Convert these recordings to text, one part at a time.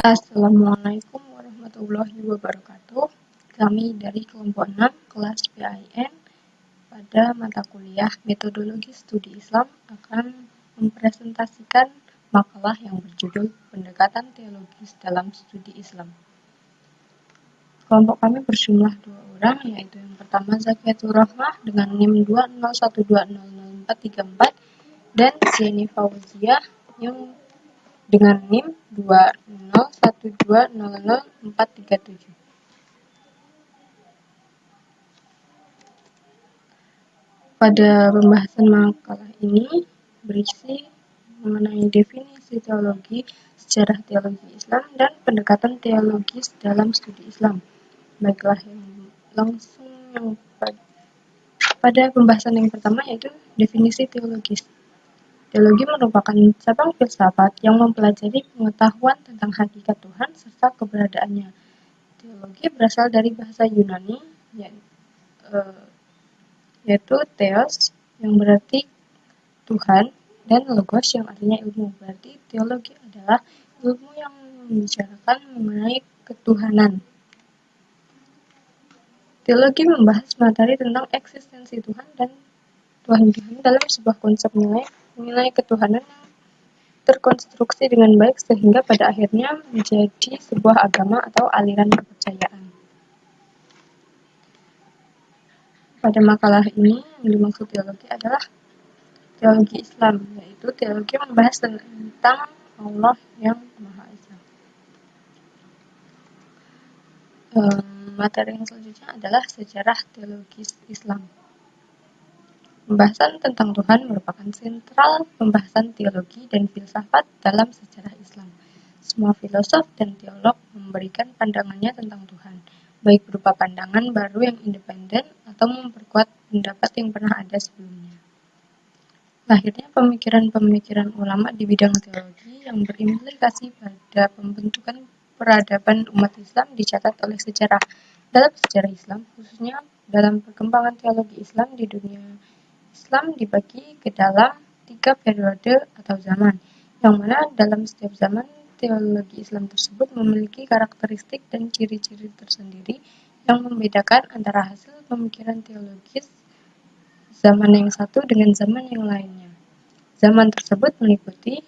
Assalamualaikum warahmatullahi wabarakatuh. Kami dari kelompok 6 kelas PAIN pada mata kuliah Metodologi Studi Islam akan mempresentasikan makalah yang berjudul Pendekatan Teologis dalam Studi Islam. Kelompok kami berjumlah 2 orang, yaitu yang pertama Zakiatur Rahmah dengan NIM 201200434 dan Zieni Fauziah yang dengan NIM 201200437. Pada pembahasan makalah ini berisi mengenai definisi teologi, sejarah teologi Islam, dan pendekatan teologis dalam studi Islam. Baiklah, yang pada pembahasan yang pertama yaitu definisi teologis. Teologi merupakan cabang filsafat yang mempelajari pengetahuan tentang hakikat Tuhan serta keberadaannya. Teologi berasal dari bahasa Yunani, yaitu theos, yang berarti Tuhan, dan logos yang artinya ilmu. Berarti teologi adalah ilmu yang membicarakan mengenai ketuhanan. Teologi membahas materi tentang eksistensi Tuhan dan Tuhan dalam sebuah konsep nilai ketuhanan yang terkonstruksi dengan baik sehingga pada akhirnya menjadi sebuah agama atau aliran kepercayaan. Pada makalah ini yang dimaksud teologi adalah teologi Islam, yaitu teologi membahas tentang Allah yang Maha Esa. Materi yang selanjutnya adalah sejarah teologis Islam. Pembahasan tentang Tuhan merupakan sentral pembahasan teologi dan filsafat dalam sejarah Islam. Semua filosof dan teolog memberikan pandangannya tentang Tuhan, baik berupa pandangan baru yang independen atau memperkuat pendapat yang pernah ada sebelumnya. Lahirnya pemikiran-pemikiran ulama di bidang teologi yang berimplikasi pada pembentukan peradaban umat Islam dicatat oleh sejarah. Dalam sejarah Islam, khususnya dalam perkembangan teologi Islam di dunia Islam dibagi ke dalam 3 periode atau zaman, yang mana dalam setiap zaman teologi Islam tersebut memiliki karakteristik dan ciri-ciri tersendiri yang membedakan antara hasil pemikiran teologis zaman yang satu dengan zaman yang lainnya. Zaman tersebut meliputi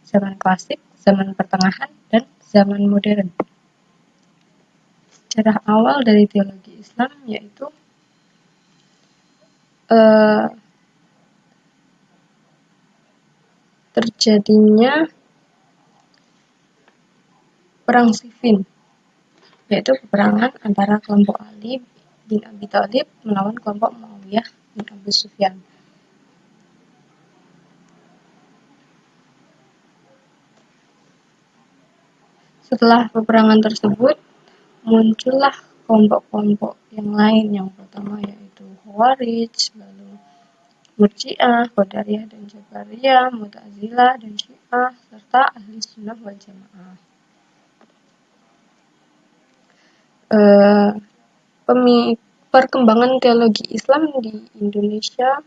zaman klasik, zaman pertengahan, dan zaman modern. Sejarah awal dari teologi Islam yaitu terjadinya Perang Siffin, yaitu peperangan antara kelompok Ali bin Abi Thalib melawan kelompok Muawiyah bin Abu Sufyan. Setelah peperangan tersebut, muncullah kelompok-kelompok yang lain. Yang pertama yaitu Khawarij, lalu Murji'ah, Qadariyah dan Jabariyah, Mu'tazilah dan Syiah, serta Ahli Sunnah wal Jamaah. Perkembangan teologi Islam di Indonesia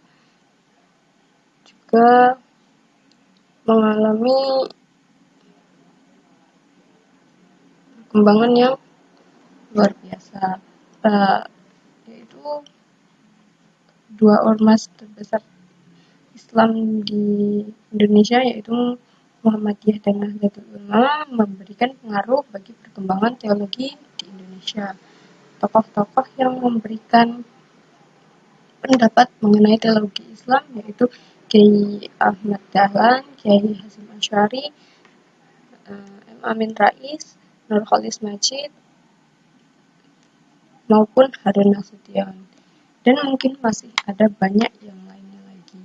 juga mengalami perkembangan yang luar biasa, yaitu 2 ormas terbesar Islam di Indonesia yaitu Muhammadiyah dan Nahdlatul Ulama memberikan pengaruh bagi perkembangan teologi di Indonesia. Tokoh-tokoh yang memberikan pendapat mengenai teologi Islam yaitu Kiai Ahmad Dahlan, Kiai Hasyim Asy'ari, M. Amin Rais, Nurcholish Madjid, maupun Harun Nasution. Dan mungkin masih ada banyak yang lainnya lagi.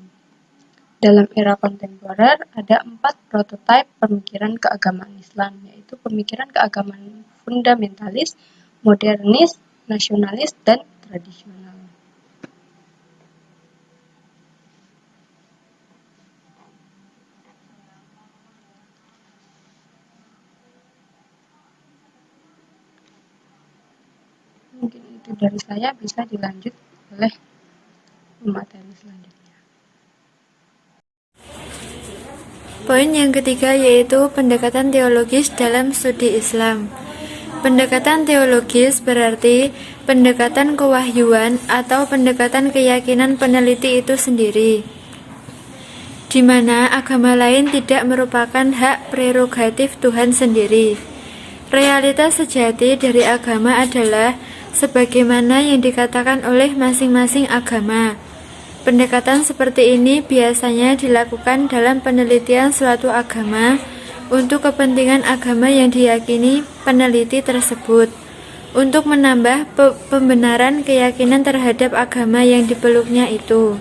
Dalam era kontemporer ada 4 prototipe pemikiran keagamaan Islam, yaitu pemikiran keagamaan fundamentalis, modernis, nasionalis, dan tradisional. Mungkin itu dari saya, bisa dilanjut oleh materi selanjutnya. Poin yang ketiga yaitu pendekatan teologis dalam studi Islam. Pendekatan teologis berarti pendekatan kewahyuan atau pendekatan keyakinan peneliti itu sendiri, di mana agama lain tidak merupakan hak prerogatif Tuhan sendiri. Realitas sejati dari agama adalah sebagaimana yang dikatakan oleh masing-masing agama. Pendekatan seperti ini biasanya dilakukan dalam penelitian suatu agama untuk kepentingan agama yang diyakini peneliti tersebut, untuk menambah pembenaran keyakinan terhadap agama yang dipeluknya itu.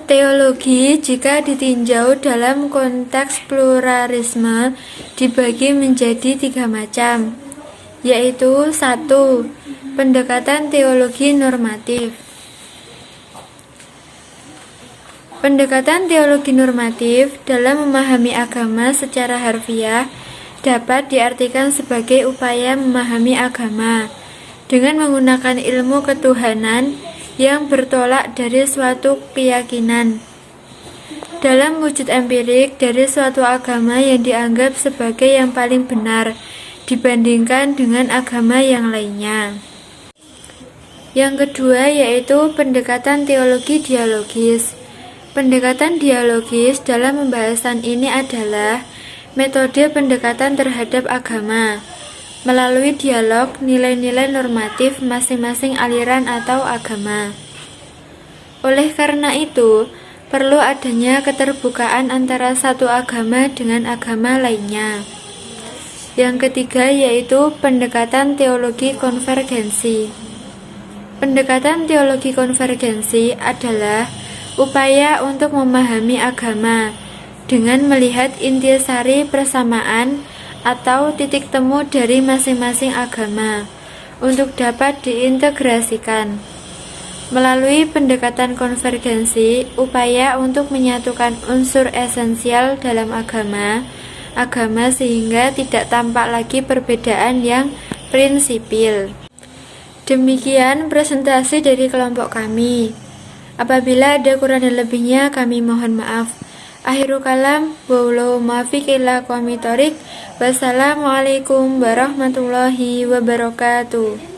Teologi, jika ditinjau dalam konteks pluralisme, dibagi menjadi 3 macam, yaitu 1. Pendekatan teologi normatif. Pendekatan teologi normatif dalam memahami agama secara harfiah dapat diartikan sebagai upaya memahami agama dengan menggunakan ilmu ketuhanan yang bertolak dari suatu keyakinan dalam wujud empirik dari suatu agama yang dianggap sebagai yang paling benar dibandingkan dengan agama yang lainnya. Yang kedua yaitu pendekatan teologi dialogis. Pendekatan dialogis dalam pembahasan ini adalah metode pendekatan terhadap agama melalui dialog nilai-nilai normatif masing-masing aliran atau agama. Oleh karena itu, perlu adanya keterbukaan antara satu agama dengan agama lainnya. Yang ketiga yaitu pendekatan teologi konvergensi. Pendekatan teologi konvergensi adalah upaya untuk memahami agama dengan melihat intisari persamaan atau titik temu dari masing-masing agama untuk dapat diintegrasikan. Melalui pendekatan konvergensi, upaya untuk menyatukan unsur esensial dalam agama sehingga tidak tampak lagi perbedaan yang prinsipil. Demikian presentasi dari kelompok kami. Apabila ada kurang dan lebihnya, kami mohon maaf. Akhirul kalam, wallahu muwaffiq ila aqwamit thoriq. Wassalamualaikum warahmatullahi wabarakatuh.